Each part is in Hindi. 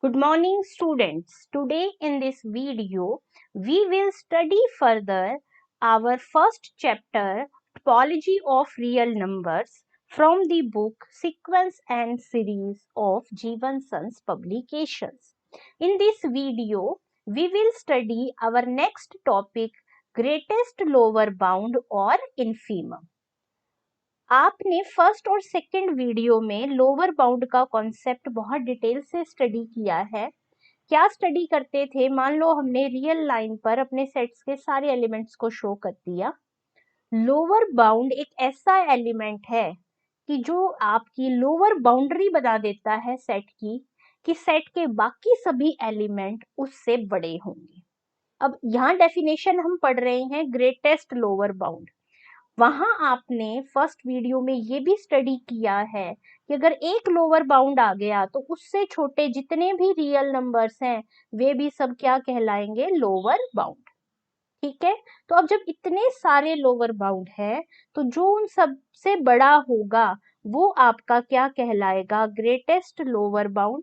Good morning, students. Today in this video, we will study further our first chapter, Topology of Real Numbers, from the book Sequence and Series of Jeevan Sons Publications. In this video, we will study our next topic, Greatest Lower Bound or Infimum. आपने फर्स्ट और सेकंड वीडियो में लोअर बाउंड का कॉन्सेप्ट बहुत डिटेल से स्टडी किया है। क्या स्टडी करते थे? मान लो हमने रियल लाइन पर अपने सेट्स के सारे एलिमेंट्स को शो कर दिया। लोअर बाउंड एक ऐसा एलिमेंट है कि जो आपकी लोअर बाउंड्री बना देता है सेट की, कि सेट के बाकी सभी एलिमेंट उससे बड़े होंगे। अब यहाँ डेफिनेशन हम पढ़ रहे हैं ग्रेटेस्ट लोअर बाउंड। वहां आपने फर्स्ट वीडियो में ये भी स्टडी किया है कि अगर एक लोअर बाउंड आ गया तो उससे छोटे जितने भी रियल नंबर्स हैं वे भी सब क्या कहलाएंगे? Lower bound. ठीक है, तो अब जब इतने सारे लोअर बाउंड है तो जो उन सब से बड़ा होगा वो आपका क्या कहलाएगा? Greatest lower bound.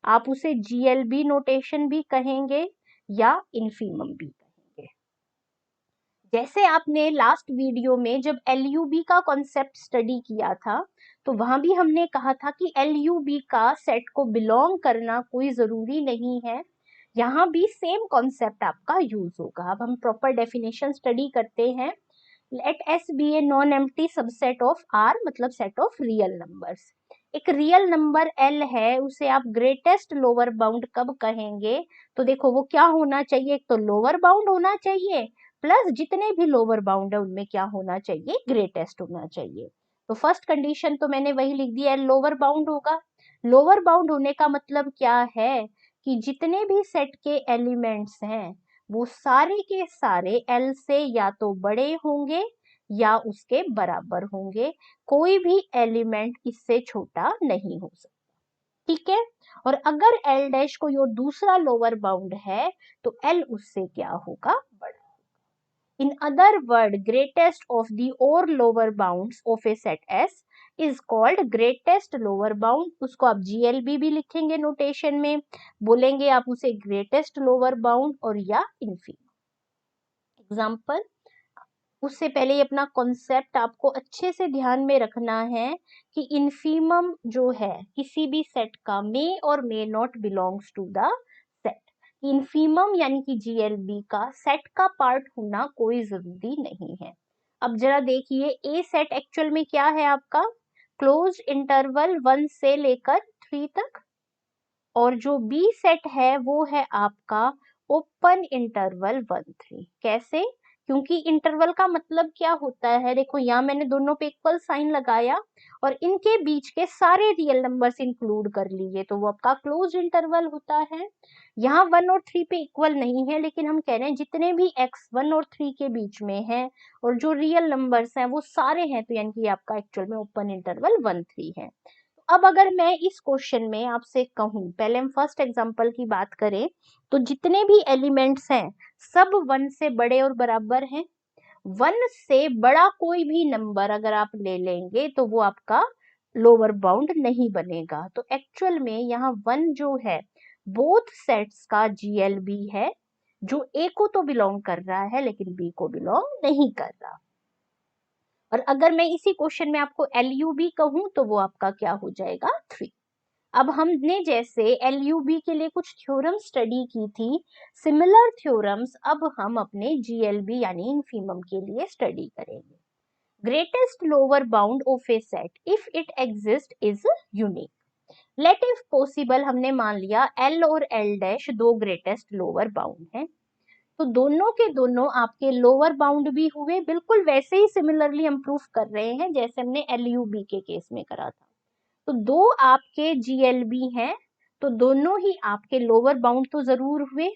आप उसे जीएलबी नोटेशन भी कहेंगे या इन्फीमम भी। जैसे आपने लास्ट वीडियो में जब एलयूबी का कॉन्सेप्ट स्टडी किया था तो वहां भी हमने कहा था कि एलयूबी का सेट को बिलोंग करना कोई जरूरी नहीं है। यहाँ भी सेम कॉन्सेप्ट आपका यूज होगा। अब हम प्रॉपर डेफिनेशन स्टडी करते हैं। Let S be a non empty subset of R, मतलब सेट ऑफ रियल नंबर्स। एक रियल नंबर एल है, उसे आप ग्रेटेस्ट लोअर बाउंड कब कहेंगे? तो देखो वो क्या होना चाहिए? एक तो लोअर बाउंड होना चाहिए, प्लस जितने भी लोअर बाउंड है उनमें क्या होना चाहिए? ग्रेटेस्ट होना चाहिए। तो फर्स्ट कंडीशन तो मैंने वही लिख दिया, लोअर बाउंड होगा। लोअर बाउंड होने का मतलब क्या है? कि जितने भी सेट के एलिमेंट्स हैं वो सारे के सारे एल से या तो बड़े होंगे या उसके बराबर होंगे। कोई भी एलिमेंट इससे छोटा नहीं हो सकता। ठीक है, और अगर एल डैश कोई और दूसरा लोअर बाउंड है तो एल उससे क्या होगा? बड़ा। In other word, greatest of the or lower bounds of a set S is called greatest lower bound. उसको आप GLB भी लिखेंगे नोटेशन में, बोलेंगे आप उसे greatest lower bound और या infimum। एग्जाम्पल, उससे पहले अपना कॉन्सेप्ट आपको अच्छे से ध्यान में रखना है कि इन्फीमम जो है किसी भी सेट का मे और may not belongs to the set. Infimum यानी कि जीएलबी का सेट का पार्ट होना कोई जरूरी नहीं है। अब जरा देखिए, ए सेट एक्चुअल में क्या है आपका? क्लोज इंटरवल 1 से लेकर 3 तक, और जो बी सेट है वो है आपका ओपन इंटरवल 1-3। कैसे? क्योंकि इंटरवल का मतलब क्या होता है? देखो यहाँ मैंने दोनों पे इक्वल साइन लगाया और इनके बीच के सारे रियल नंबर्स इंक्लूड कर लिए तो वो आपका क्लोज इंटरवल होता है। यहाँ 1 और 3 पे इक्वल नहीं है, लेकिन हम कह रहे हैं जितने भी x 1 और 3 के बीच में है और जो रियल नंबर्स हैं वो सारे हैं, तो यानी कि आपका एक्चुअल में ओपन इंटरवल 1-3 है। अब अगर मैं इस क्वेश्चन में आपसे कहूं, पहले हम फर्स्ट एग्जांपल की बात करें, तो जितने भी एलिमेंट्स हैं सब 1 से बड़े और बराबर हैं। 1 से बड़ा कोई भी नंबर अगर आप ले लेंगे तो वो आपका लोअर बाउंड नहीं बनेगा। तो एक्चुअल में यहाँ 1 जो है बोथ सेट्स का जीएलबी है, जो ए को तो बिलोंग कर रहा है लेकिन बी को बिलोंग नहीं कर रहा। और अगर मैं इसी क्वेश्चन में आपको एलयूबी कहूं तो वो आपका क्या हो जाएगा? 3। अब हमने जैसे एलयूबी के लिए कुछ थ्योरम स्टडी की थी, सिमिलर थ्योरम्स अब हम अपने जीएलबी यानी इन्फीमम के लिए स्टडी करेंगे। Greatest lower bound of a set if it exist is unique. Let if possible, हमने मान लिया एल और एल डैश दो ग्रेटेस्ट लोअर बाउंड हैं, तो दोनों के दोनों आपके लोअर बाउंड भी हुए। बिल्कुल वैसे ही सिमिलरली हम प्रूफ कर रहे हैं जैसे हमने एलयूबी के केस में करा था। तो दो आपके जीएलबी हैं तो दोनों ही आपके लोअर बाउंड तो जरूर हुए।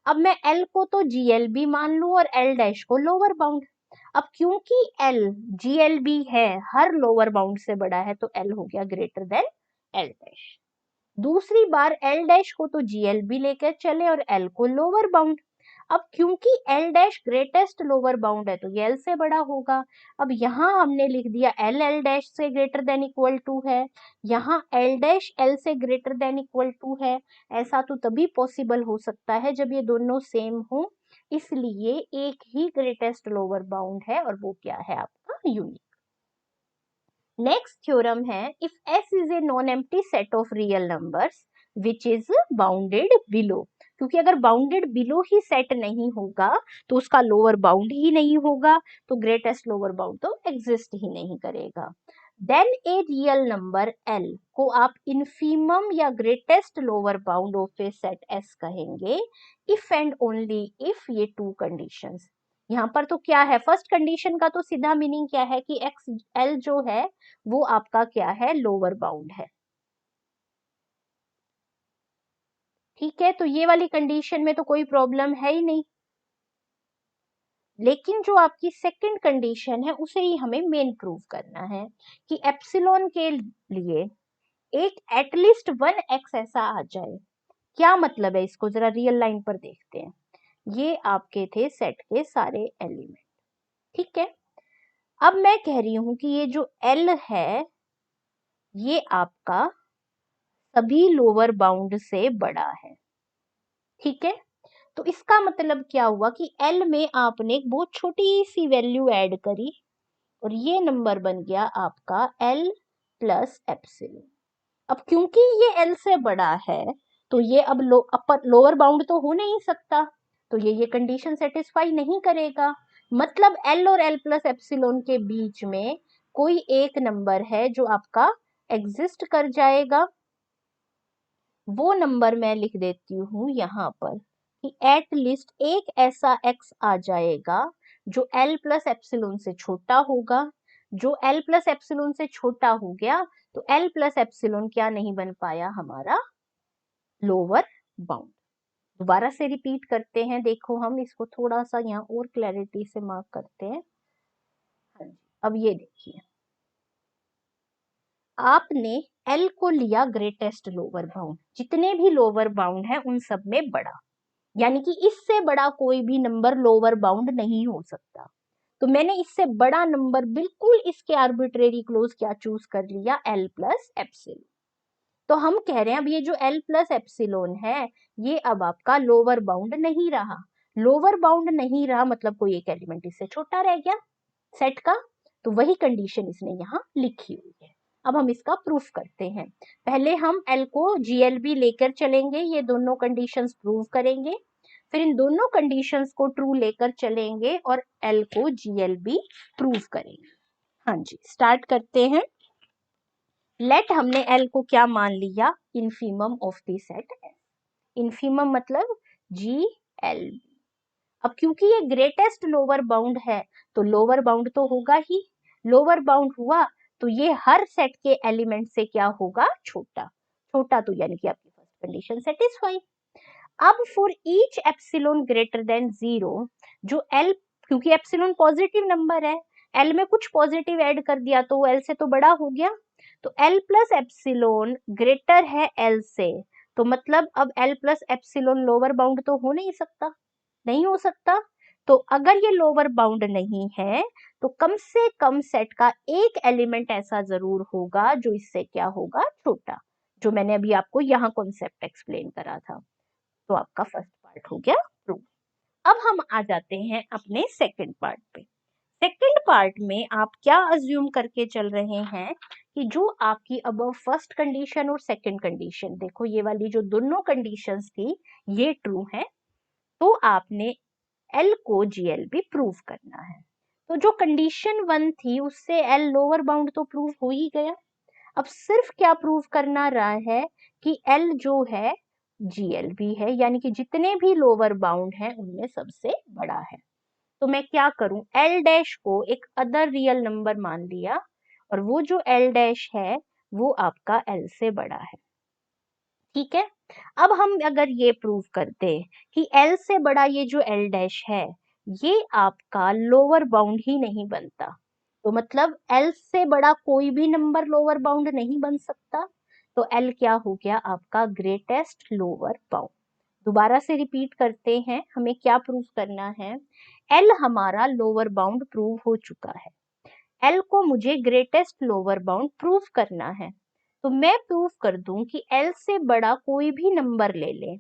अब मैं एल को तो जीएलबी मान लूं और एल डैश को लोअर बाउंड। अब क्योंकि एल जीएलबी है, हर लोअर बाउंड से बड़ा है, तो एल हो गया ग्रेटर देन एल डैश। दूसरी बार एल डैश को तो जीएलबी लेकर चले और एल को लोअर बाउंड। अब क्योंकि L dash greatest lower bound है तो ये एल से बड़ा होगा। अब यहाँ हमने लिख दिया एल एल डैश से ग्रेटर देन इक्वल टू है, यहाँ एल डैश एल से ग्रेटर देन इक्वल टू है। ऐसा तो तभी पॉसिबल हो सकता है जब ये दोनों सेम हो, इसलिए एक ही ग्रेटेस्ट लोअर बाउंड है और वो क्या है आपका यूनिक। नेक्स्ट थ्योरम है, if S is a non empty set of real numbers which is bounded below, क्योंकि अगर बाउंडेड बिलो ही सेट नहीं होगा तो उसका लोअर बाउंड ही नहीं होगा, तो ग्रेटेस्ट लोअर बाउंड तो एग्जिस्ट ही नहीं करेगा। Then a real number L को आप इनफीमम या greatest lower bound of a set S कहेंगे इफ एंड ओनली इफ ये टू कंडीशंस। यहाँ पर तो क्या है, फर्स्ट कंडीशन का तो सीधा मीनिंग क्या है कि एक्स एल जो है वो आपका क्या है, लोअर बाउंड है। ठीक है, तो ये वाली कंडीशन में तो कोई प्रॉब्लम है ही नहीं, लेकिन जो आपकी सेकंड कंडीशन है उसे ही हमें मेन प्रूव करना है कि एप्सिलॉन के लिए एक एटलीस्ट वन एक्स ऐसा आ जाए। क्या मतलब है, इसको जरा रियल लाइन पर देखते हैं। ये आपके थे सेट के सारे एलिमेंट, ठीक है। अब मैं कह रही हूं कि ये जो एल है ये आपका सभी लोअर बाउंड से बड़ा है, ठीक है। तो इसका मतलब क्या हुआ कि एल में आपने एक बहुत छोटी सी वैल्यू ऐड करी और ये नंबर बन गया आपका एल प्लस एप्सिलॉन। अब क्योंकि ये एल से बड़ा है तो ये अब लोअर बाउंड तो हो नहीं सकता, तो ये कंडीशन सेटिस्फाई नहीं करेगा। मतलब एल और एल प्लस एप्सिलॉन के बीच में कोई एक नंबर है जो आपका एग्जिस्ट कर जाएगा। वो नंबर मैं लिख देती हूँ यहाँ पर कि एट लिस्ट एक ऐसा x आ जाएगा जो l प्लस एप्सिलॉन से छोटा होगा। जो l प्लस एप्सिलॉन से छोटा हो गया तो l प्लस एप्सिलॉन क्या नहीं बन पाया, हमारा लोअर बाउंड। दोबारा से रिपीट करते हैं, देखो हम इसको थोड़ा सा यहाँ और क्लैरिटी से मार्क करते हैं। हाँ जी, अब ये देखिए, आपने L को लिया ग्रेटेस्ट लोअर बाउंड, जितने भी लोअर बाउंड है उन सब में बड़ा, यानी कि इससे बड़ा कोई भी नंबर लोअर बाउंड नहीं हो सकता। तो मैंने इससे बड़ा नंबर बिल्कुल इसके आर्बिट्रेरी क्लोज क्या चूज कर लिया, L प्लस एप्सिलॉन। तो हम कह रहे हैं अब ये जो L प्लस एप्सिलॉन है ये अब आपका लोअर बाउंड नहीं रहा। लोअर बाउंड नहीं रहा मतलब कोई एक एलिमेंट इससे छोटा रह गया सेट का, तो वही कंडीशन इसने यहाँ लिखी हुई है। अब हम इसका प्रूफ करते हैं। पहले हम L को GLB लेकर चलेंगे, ये दोनों कंडीशंस प्रूव करेंगे, फिर इन दोनों कंडीशंस को ट्रू लेकर चलेंगे और L को GLB प्रूव करेंगे। हाँ जी, स्टार्ट करते हैं। लेट हमने L को क्या मान लिया, infimum of the set S। Infimum मतलब GLB। अब क्योंकि ये ग्रेटेस्ट लोअर बाउंड है तो लोअर बाउंड तो होगा ही, लोअर बाउंड हुआ तो ये हर सेट के एलिमेंट से क्या होगा, छोटा। छोटा तो यानी कि आपकी फर्स्ट कंडीशन सेटिस्फाई। अब for each epsilon greater than 0, जो L, क्योंकि एप्सिलॉन पॉजिटिव नंबर है, L में कुछ पॉजिटिव ऐड कर दिया तो वो L से तो बड़ा हो गया, तो L प्लस एप्सिलॉन ग्रेटर है L से, तो मतलब अब L plus epsilon lower bound तो हो नहीं सकता, नहीं हो सकता। तो अगर ये लोअर बाउंड नहीं है तो कम से कम सेट का एक एलिमेंट ऐसा जरूर होगा जो इससे क्या होगा, छोटा, जो मैंने अभी आपको यहाँ कॉन्सेप्ट एक्सप्लेन करा था। तो आपका फर्स्ट पार्ट हो गया प्रूफ। अब हम आ जाते हैं अपने सेकंड पार्ट पे। सेकंड पार्ट में आप क्या अज्यूम करके चल रहे हैं कि जो आपकी अब फर्स्ट कंडीशन और सेकंड कंडीशन, देखो ये वाली जो दोनों कंडीशंस थी ये ट्रू है, तो आपने L को GLB प्रूव करना है। तो जो कंडीशन 1 थी उससे L लोअर बाउंड तो प्रूव हो ही गया। अब सिर्फ क्या प्रूव करना रहा है कि L जो है GLB है, यानी कि जितने भी लोअर बाउंड हैं उनमें सबसे बड़ा है। तो मैं क्या करूं, L डैश को एक अदर रियल नंबर मान लिया और वो जो L डैश है वो आपका L से बड़ा है, ठीक है। अब हम अगर ये प्रूव करते कि L से बड़ा ये जो L डैश है ये आपका लोअर बाउंड ही नहीं बनता, तो मतलब L से बड़ा कोई भी नंबर लोअर बाउंड नहीं बन सकता, तो L क्या हो गया आपका ग्रेटेस्ट लोअर बाउंड। दोबारा से रिपीट करते हैं, हमें क्या प्रूव करना है। एल हमारा लोअर बाउंड प्रूव हो चुका है, एल को मुझे ग्रेटेस्ट लोअर बाउंड प्रूव करना है। तो मैं प्रूव कर दूं कि एल से बड़ा कोई भी नंबर ले ले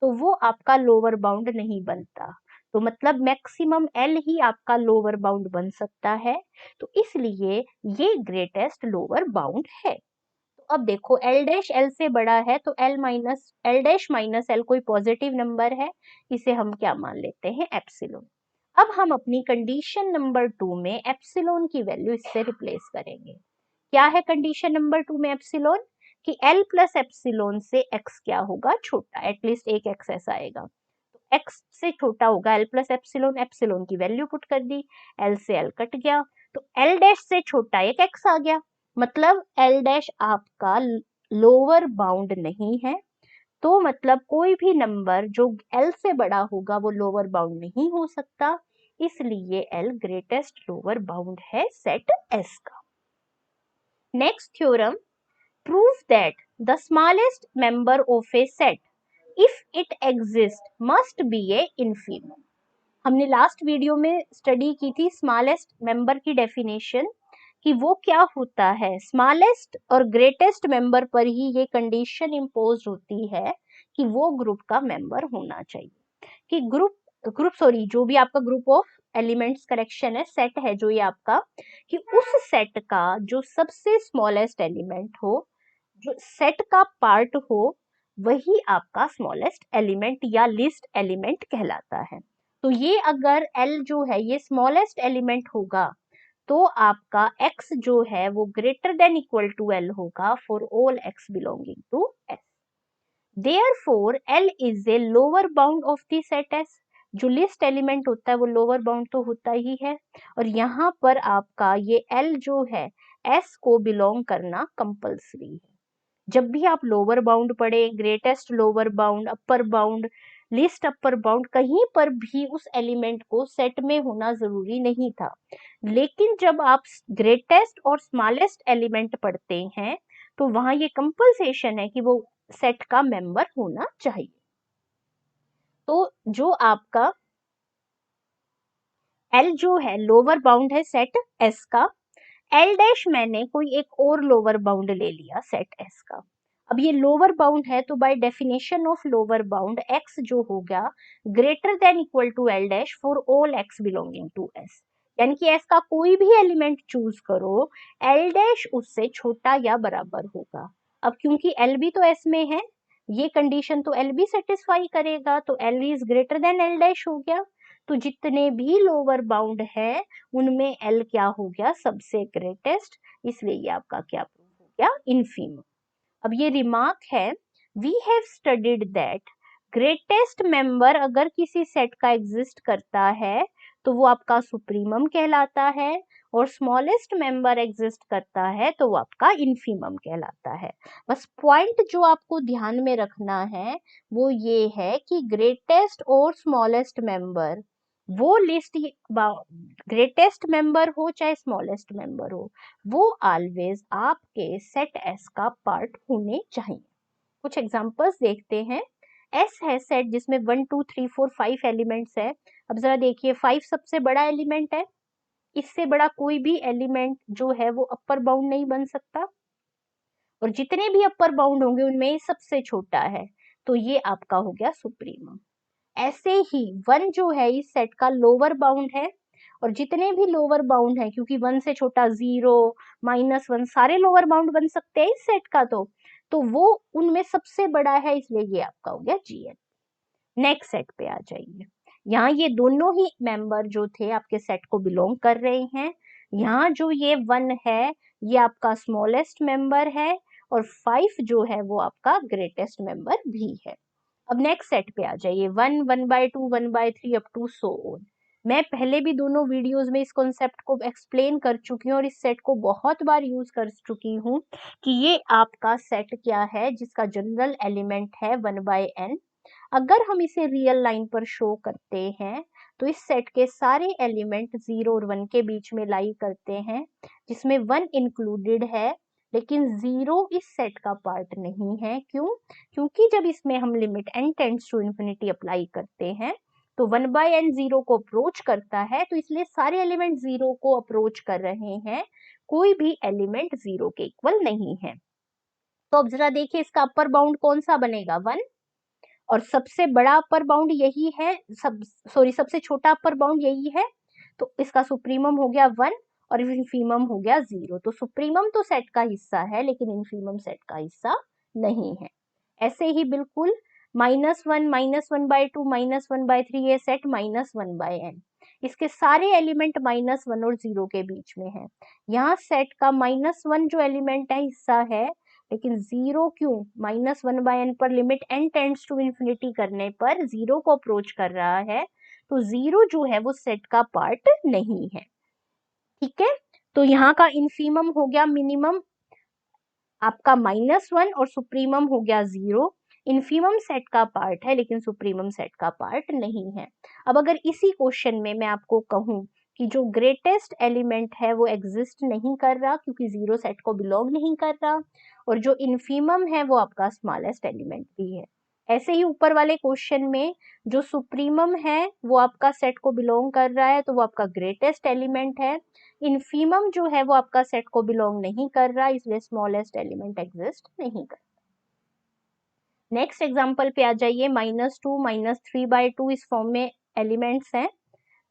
तो वो आपका लोअर बाउंड नहीं बनता, तो मतलब मैक्सिमम एल ही आपका लोअर बाउंड बन सकता है, तो इसलिए ये ग्रेटेस्ट लोअर बाउंड है। तो अब देखो एल डैश एल से बड़ा है, तो एल डैश माइनस एल कोई पॉजिटिव नंबर है, इसे हम क्या मान लेते हैं, एप्सिलॉन। अब हम अपनी कंडीशन नंबर 2 में एप्सिलॉन की वैल्यू इससे रिप्लेस करेंगे। क्या है कंडीशन नंबर 2 में एप्सिलॉन, कि एल प्लस एप्सिलॉन से एक्स क्या होगा, छोटा, एटलीस्ट एक एक्स ऐसा आएगा, तो एक्स से छोटा होगा एल प्लस एप्सिलॉन, एप्सिलॉन की वैल्यू पुट कर दी, एल से एल कट गया, तो एल डैश से छोटा एक एक्स आ गया, मतलब एल डैश आपका लोअर बाउंड नहीं है, तो मतलब कोई भी नंबर जो एल से बड़ा होगा वो लोअर बाउंड नहीं हो सकता, इसलिए एल ग्रेटेस्ट लोअर बाउंड है सेट एस का। Next theorem, prove that the smallest member of a set, if it exists, must be a infimum। हमने लास्ट वीडियो में स्टडी की थी स्मॉलेस्ट मेंबर की डेफिनेशन, कि वो क्या होता है, स्मॉलेस्ट और ग्रेटेस्ट मेंबर पर ही ये कंडीशन इम्पोज होती है कि वो ग्रुप का मेंबर होना चाहिए, कि ग्रुप सॉरी जो भी आपका ग्रुप ऑफ एलिमेंट्स कलेक्शन है, सेट है जो ये आपका, कि उस सेट का जो सबसे स्मॉलेस्ट एलिमेंट हो, जो सेट का पार्ट हो, वही आपका स्मॉलेस्ट एलिमेंट या लीस्ट एलिमेंट कहलाता है। तो ये अगर एल जो है ये स्मॉलेस्ट एलिमेंट होगा, तो आपका x जो है वो greater than equal to L होगा for all x belonging to S। Therefore L is a lower bound of the set S। जो लिस्ट एलिमेंट होता है वो लोअर बाउंड तो होता ही है, और यहाँ पर आपका ये L जो है S को बिलोंग करना कंपल्सरी है। जब भी आप लोअर बाउंड पढ़े, ग्रेटेस्ट लोअर बाउंड, अपर बाउंड, लिस्ट अपर बाउंड, कहीं पर भी उस एलिमेंट को सेट में होना जरूरी नहीं था, लेकिन जब आप ग्रेटेस्ट और स्मॉलेस्ट एलिमेंट पढ़ते हैं तो वहां ये कंपल्सेशन है कि वो सेट का मेंबर होना चाहिए। तो जो आपका एल जो है लोअर बाउंड है सेट एस का, एल डैश मैंने कोई एक और लोअर बाउंड ले लिया सेट एस का। अब ये लोअर बाउंड है तो by definition of lower bound X जो हो गया greater than equal to L dash for all X belonging to S, यानी कि एस का कोई भी एलिमेंट चूज करो, एल डैश उससे छोटा या बराबर होगा। अब क्योंकि एल भी तो एस में है, ये कंडीशन तो एल भी सेटिस्फाई करेगा, तो L is greater than L dash हो गया, तो जितने भी लोअर बाउंड है उनमें एल क्या हो गया, सबसे ग्रेटेस्ट, इसलिए ये आपका क्या प्रूफ हो गया, इनफीमम। अब ये रिमार्क है, we have studied that greatest member अगर किसी सेट का एग्जिस्ट करता है तो वो आपका सुप्रीमम कहलाता है, और स्मॉलेस्ट मेंबर एग्जिस्ट करता है तो वो आपका इनफीमम कहलाता है। बस पॉइंट जो आपको ध्यान में रखना है वो ये है कि ग्रेटेस्ट और स्मॉलेस्ट मेंबर, वो लिस्ट ग्रेटेस्ट मेंबर हो चाहे स्मॉलेस्ट मेंबर हो, वो ऑलवेज आपके सेट एस का पार्ट होने चाहिए। कुछ एग्जांपल्स देखते हैं। एस है सेट जिसमें 1 2 3 4 5 एलिमेंट्स है। अब जरा देखिए 5 सबसे बड़ा एलिमेंट है, इससे बड़ा कोई भी एलिमेंट जो है वो अपर बाउंड नहीं बन सकता, और जितने भी अपर बाउंड होंगे उनमें ये सबसे छोटा है, तो ये आपका हो गया सुप्रीमम। ऐसे ही 1 जो है इस सेट का लोअर बाउंड है, और जितने भी लोअर बाउंड है, क्योंकि 1 से छोटा 0 -1 सारे लोअर बाउंड बन सकते हैं इस सेट का, तो वो उनमें सबसे बड़ा है, इसलिए ये आपका हो गया GN। नेक्स्ट सेट पे आ जाइए, यहाँ ये दोनों ही मेंबर जो थे आपके सेट को बिलोंग कर रहे हैं। यहाँ जो ये 1 है ये आपका स्मॉलेस्ट मेंबर है, और 5 जो है वो आपका ग्रेटेस्ट मेंबर भी है। अब नेक्स्ट सेट पे आ जाइए, 1 1/2 1/3 अप टू सो ऑन। मैं पहले भी दोनों वीडियोस में इस कॉन्सेप्ट को एक्सप्लेन कर चुकी हूँ और इस सेट को बहुत बार यूज कर चुकी हूँ कि ये आपका सेट क्या है जिसका जनरल एलिमेंट है 1/n। अगर हम इसे रियल लाइन पर शो करते हैं तो इस सेट के सारे एलिमेंट 0 और 1 के बीच में लाई करते हैं, जिसमें 1 इंक्लूडेड है, लेकिन 0 इस सेट का पार्ट नहीं है। क्यों? क्योंकि जब इसमें हम limit n tends to infinity apply करते हैं तो 1/n 0 को अप्रोच करता है, तो इसलिए सारे एलिमेंट 0 को अप्रोच कर रहे हैं, कोई भी एलिमेंट 0 के इक्वल नहीं है। तो अब जरा देखिए इसका अपर बाउंड कौन सा बनेगा, 1, और सबसे बड़ा अपर बाउंड यही है, सबसे छोटा अपर बाउंड यही है, तो इसका सुप्रीमम हो गया 1 और इन्फीमम हो गया 0। तो सुप्रीमम तो सेट का हिस्सा है लेकिन इन्फीमम सेट का हिस्सा नहीं है। ऐसे ही बिल्कुल -1, -1/2, -1/3 ये सेट -1/n, इसके सारे एलिमेंट -1 और 0 के बीच में है। यहाँ सेट का -1 जो एलिमेंट है हिस्सा है, लेकिन 0 क्यों? -1/n पर limit n tends to infinity करने पर 0 को अप्रोच कर रहा है, तो 0 जो है वो सेट का पार्ट नहीं है। ठीक है, तो यहाँ का इन्फीमम हो गया मिनिमम आपका -1 और सुप्रीमम हो गया 0। इन्फीमम सेट का पार्ट है लेकिन सुप्रीमम सेट का पार्ट नहीं है। अब अगर इसी क्वेश्चन में मैं आपको कहूं कि जो ग्रेटेस्ट एलिमेंट है वो एग्जिस्ट नहीं कर रहा क्योंकि 0 सेट को बिलोंग नहीं कर रहा, और जो इन्फीमम है वो आपका स्मॉलेस्ट एलिमेंट भी है। ऐसे ही ऊपर वाले क्वेश्चन में जो सुप्रीमम है वो आपका सेट को बिलोंग कर रहा है तो वो आपका ग्रेटेस्ट एलिमेंट है। इन्फीमम जो है वो आपका सेट को बिलोंग नहीं कर रहा, इसलिए स्मॉलेस्ट एलिमेंट एग्जिस्ट नहीं कर। नेक्स्ट एग्जांपल पे आ जाइए, -2, -3/2 इस फॉर्म में एलिमेंट्स हैं।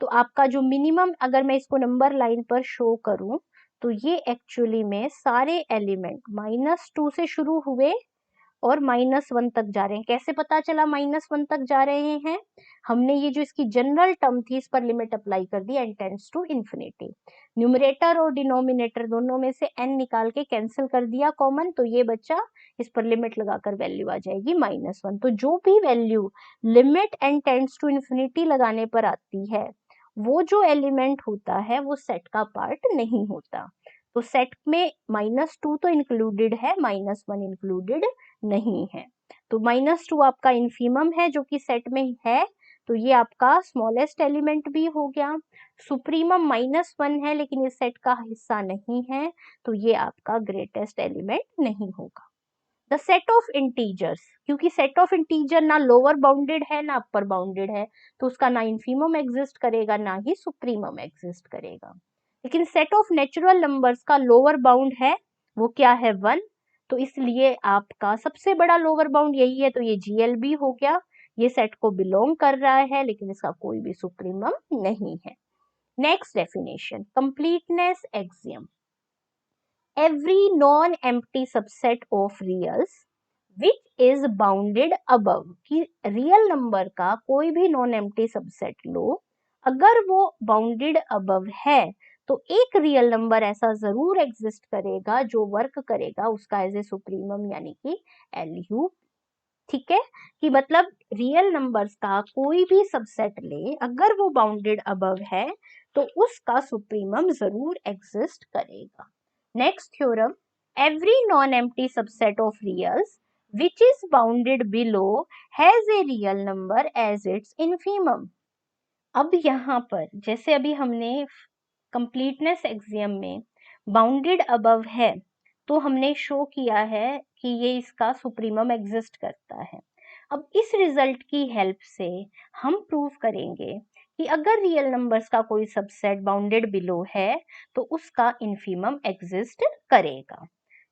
तो आपका जो मिनिमम, अगर मैं इसको नंबर लाइन पर शो करूं तो ये एक्चुअली में सारे एलिमेंट -2 से शुरू हुए और -1 तक जा रहे हैं। कैसे पता चला -1 तक जा रहे हैं? हमने ये जो इसकी जनरल टर्म थी इस पर लिमिट अप्लाई कर दी, n tends to infinity. Numerator और डिनोमिनेटर दोनों में से n निकाल के कैंसिल कर दिया कॉमन, तो ये बच्चा, इस पर लिमिट लगाकर वैल्यू आ जाएगी -1। तो जो भी value limit n tends to infinity लगाने पर आती है वो जो एलिमेंट होता है वो सेट का पार्ट नहीं होता। तो सेट में -2 तो इंक्लूडेड है, -1 इंक्लूडेड नहीं है। तो -2 आपका इन्फीमम है जो कि सेट में है, तो ये आपका स्मॉलेस्ट एलिमेंट भी हो गया। सुप्रीमम -1 है लेकिन इस सेट का हिस्सा नहीं है, तो ये आपका ग्रेटेस्ट एलिमेंट नहीं होगा। द सेट ऑफ इंटीजर्स, क्योंकि सेट ऑफ इंटीजर ना लोअर बाउंडेड है ना अपर बाउंडेड है, तो उसका ना इन्फीमम एग्जिस्ट करेगा ना ही सुप्रीमम एग्जिस्ट करेगा। लेकिन सेट ऑफ नेचुरल नंबर्स का लोअर बाउंड है, वो क्या है? 1। तो इसलिए आपका सबसे बड़ा लोअर बाउंड यही है, तो ये GLB हो गया। ये सेट को बिलोंग कर रहा है लेकिन इसका कोई भी सुप्रीमम नहीं है। Next definition, completeness axiom. Every non-empty subset of reals which is bounded above, कि रियल नंबर का कोई भी नॉन एम्प्टी सबसेट लो, अगर वो बाउंडेड अबव है तो एक रियल नंबर ऐसा जरूर एग्जिस्ट करेगा जो वर्क करेगा उसका एज ए सुप्रीमम यानी कि LU। ठीक है, कि मतलब रियल नंबर्स का कोई भी सबसेट ले, अगर वो बाउंडेड अबव है तो उसका सुप्रीमम जरूर एग्जिस्ट करेगा। Next theorem, every non empty subset of reals which is bounded below has a real number as its infimum। अब यहाँ पर जैसे अभी हमने कंप्लीटनेस एक्सियम में बाउंडेड अबव है तो हमने शो किया है कि ये इसका सुप्रीमम एग्जिस्ट करता है। अब इस रिजल्ट की हेल्प से हम प्रूव करेंगे कि अगर रियल नंबर्स का कोई सबसेट बाउंडेड बिलो है तो उसका इन्फीमम एग्जिस्ट करेगा।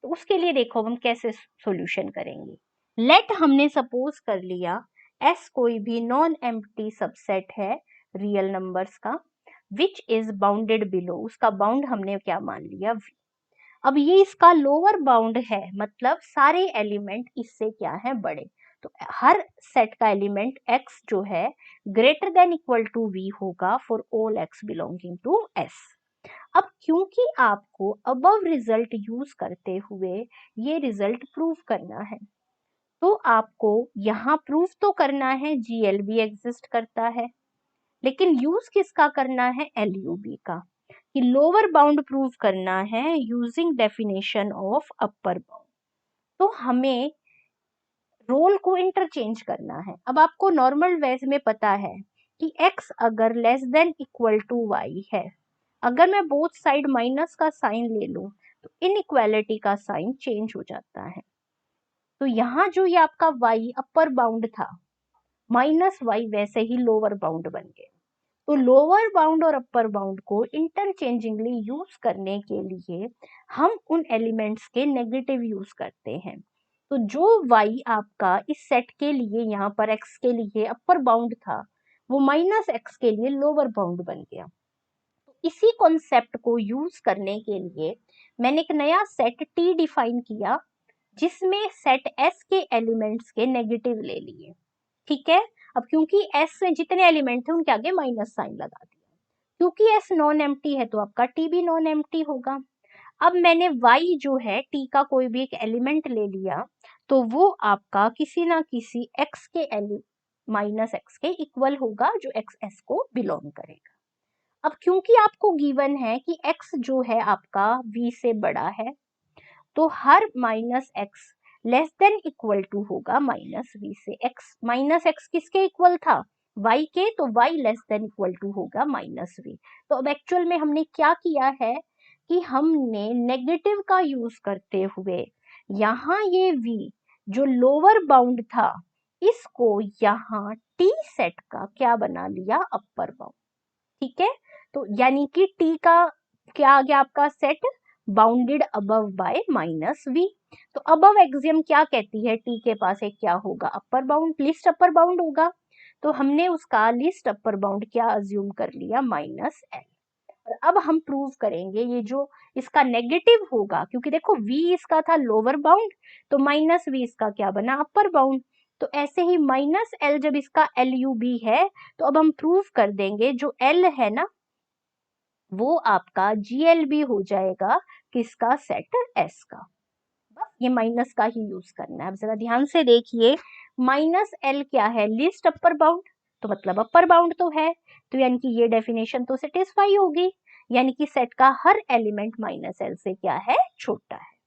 तो उसके लिए देखो हम कैसे सॉल्यूशन करेंगे। लेट हमने सपोज कर लिया S कोई भी नॉन एम्प्टी सबसेट है रियल नंबर्स का, विच इज बाउंडेड बिलो, उसका बाउंड हमने क्या मान लिया V। अब ये इसका लोअर बाउंड है, मतलब सारे एलिमेंट इससे क्या है? बड़े। तो हर सेट का एलिमेंट x जो है greater than equal to V होगा for all x belonging to S। अब क्योंकि आपको अबव रिजल्ट यूज करते हुए ये रिजल्ट प्रूव करना है, तो आपको यहाँ प्रूव तो करना है GLB एग्जिस्ट करता है, लेकिन यूज किसका करना है? LUB का। कि लोअर बाउंड प्रूव करना है using definition of upper bound. तो हमें रोल को इंटरचेंज करना है। अब आपको नॉर्मल वेज में पता है कि x अगर less than equal to y है, अगर मैं बोथ साइड माइनस का साइन ले लूं तो इनइक्वालिटी का साइन चेंज हो जाता है। तो यहाँ जो ये आपका y अपर बाउंड था, माइनस y वैसे ही लोअर बाउंड बन गए। तो लोअर बाउंड और अपर बाउंड को इंटरचेंजिंगली यूज करने के लिए हम उन एलिमेंट्स के नेगेटिव यूज करते हैं। तो जो y आपका इस सेट के लिए यहाँ पर x के लिए अपर बाउंड था, वो माइनस x के लिए लोअर बाउंड बन गया। तो इसी कॉन्सेप्ट को यूज करने के लिए मैंने एक नया सेट t डिफाइन किया, जिसमें सेट S के एलिमेंट्स के नेगेटिव ले लिए। ठीक है, अब क्योंकि S में जितने एलिमेंट थे उनके आगे माइनस साइन लगा दिया। क्योंकि S नॉन एम्प्टी है तो आपका T भी नॉन एम्प्टी होगा। अब मैंने Y जो है T का कोई भी एक एलिमेंट ले लिया, तो वो आपका किसी ना किसी X के माइनस X के इक्वल होगा, जो X S को बिलोंग करेगा। अब क्योंकि आपको गिवन है कि X जो है आपका V से बड़ा है, तो हर minus x less than equal to होगा माइनस वी से। एक्स माइनस एक्स किसके इक्वल था, y के, तो y less than equal to होगा माइनस वी। तो अब एक्चुअल में हमने क्या किया है कि हमने नेगेटिव का यूज करते हुए यहाँ ये v जो लोअर बाउंड था, इसको यहाँ t सेट का क्या बना लिया, अपर बाउंड। ठीक है, तो यानी कि t का क्या आ गया आपका set, bounded above by minus we. तो अबव एक्सियम क्या कहती है, t के पास एक क्या होगा, upper bound, least upper bound होगा। तो हमने उसका लिस्ट अपर बाउंड क्या अज्यूम कर लिया, माइनस एल। और अब हम प्रूव करेंगे ये जो इसका नेगेटिव होगा, क्योंकि देखो v इसका था लोअर बाउंड, तो माइनस वी इसका क्या बना, अपर बाउंड। तो ऐसे ही माइनस एल जब इसका एल यू बी है, तो अब हम प्रूव कर देंगे जो एल है ना, वो आपका GLB हो जाएगा किसका, सेट S का। बस ये माइनस का ही यूज करना है। अब जरा ध्यान से देखिए, माइनस एल क्या है, लिस्ट अपर बाउंड, तो मतलब अपर बाउंड तो है, तो यानी कि ये डेफिनेशन तो सेटिस्फाई होगी, यानी कि सेट का हर एलिमेंट माइनस एल से क्या है, छोटा है।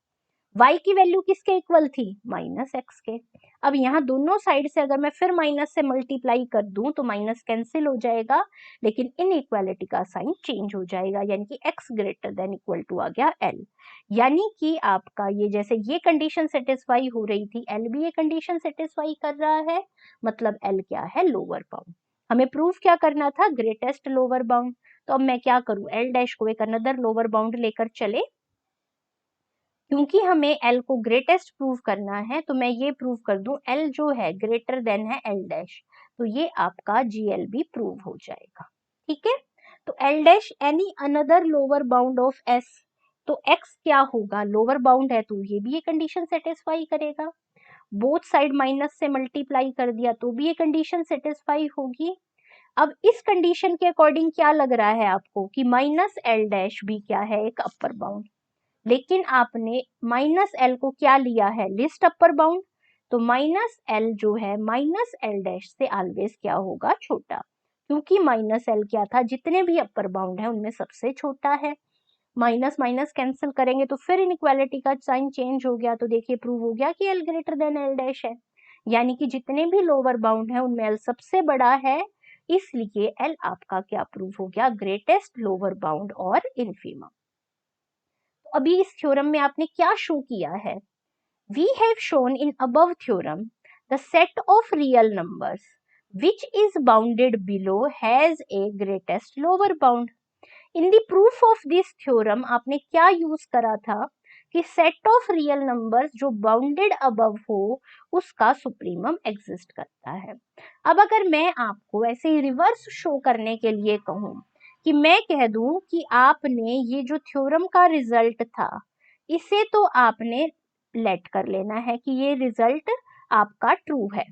y की वैल्यू किसके इक्वल थी, माइनस एक्स के। अब यहाँ दोनों साइड से अगर मैं फिर माइनस से मल्टीप्लाई कर दूं तो माइनस कैंसिल हो जाएगा, लेकिन इनइक्वालिटी का साइन चेंज हो जाएगा, यानी कि x greater than equal to आ गया l। यानी कि आपका ये जैसे ये कंडीशन सेटिस्फाई हो रही थी, l भी ये कंडीशन सेटिस्फाई कर रहा है, मतलब l क्या है, लोअर बाउंड। हमें प्रूफ क्या करना था, ग्रेटेस्ट लोअर बाउंड। तो अब मैं क्या करूं, l डैश को एक अनदर लोअर बाउंड लेकर चले, क्योंकि हमें L को ग्रेटेस्ट प्रूव करना है, तो मैं ये प्रूव कर दूं L जो है ग्रेटर देन है L डैश, तो ये आपका GLB प्रूव हो जाएगा। ठीक है, तो L dash any another lower bound of S, तो X क्या होगा, लोअर बाउंड है तो ये भी ये कंडीशन सेटिस्फाई करेगा। बोथ साइड माइनस से मल्टीप्लाई कर दिया तो भी ये कंडीशन सेटिस्फाई होगी। अब इस कंडीशन के अकॉर्डिंग क्या लग रहा है आपको कि माइनस L डैश भी क्या है, एक अपर बाउंड, लेकिन आपने माइनस एल को क्या लिया है, लिस्ट अपर बाउंड, तो माइनस एल जो है माइनस एल डैश से ऑलवेज क्या होगा, छोटा, क्योंकि माइनस एल क्या था, जितने भी अपर बाउंड है उनमें सबसे छोटा है। माइनस माइनस कैंसिल करेंगे तो फिर इनइक्वालिटी का साइन चेंज हो गया, तो देखिए प्रूव हो गया कि L greater than L dash है, यानी कि जितने भी लोअर बाउंड है उनमें एल सबसे बड़ा है, इसलिए एल आपका क्या प्रूव हो गया, ग्रेटेस्ट लोअर बाउंड और इनफीमम। अभी इस थ्योरम में आपने क्या शो किया है, we have shown in above theorem the set of real numbers which is bounded below has a greatest lower bound. In the proof of this theorem आपने क्या यूज करा था कि सेट ऑफ रियल नंबर्स जो बाउंडेड अबव हो उसका सुप्रीमम एग्जिस्ट करता है। अब अगर मैं आपको ऐसे ही रिवर्स शो करने के लिए कहूं कि मैं कह दूं कि आपने ये जो थ्योरम का रिजल्ट था, इसे तो आपने लेट कर लेना है कि ये रिजल्ट आपका ट्रू है।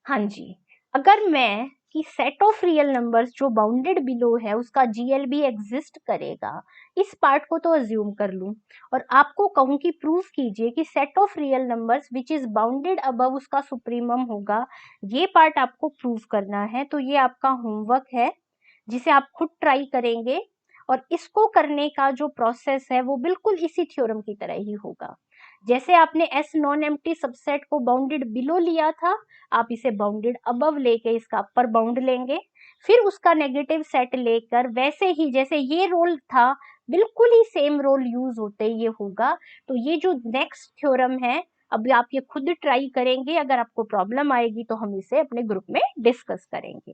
हाँ जी, अगर मैं कि सेट ऑफ रियल नंबर्स जो बाउंडेड बिलो है उसका GLB एग्जिस्ट करेगा, इस पार्ट को तो अज्यूम कर लूं, और आपको कहूं कि प्रूफ कीजिए कि set of real numbers which is bounded above उसका सुप्रीमम होगा, ये पार्ट आपको प्रूफ करना है। तो ये आपका होमवर्क है जिसे आप खुद ट्राई करेंगे, और इसको करने का जो प्रोसेस है वो बिल्कुल इसी थ्योरम की तरह ही होगा। जैसे आपने S नॉन एम्प्टी सबसेट को बाउंडेड बिलो लिया था, आप इसे बाउंडेड अबव लेके इसका अपर बाउंड लेंगे, फिर उसका नेगेटिव सेट लेकर वैसे ही जैसे ये रोल था बिल्कुल ही सेम रोल यूज होते ये होगा। तो ये जो नेक्स्ट थ्योरम है, अभी आप ये खुद ट्राई करेंगे, अगर आपको प्रॉब्लम आएगी तो हम इसे अपने ग्रुप में डिस्कस करेंगे।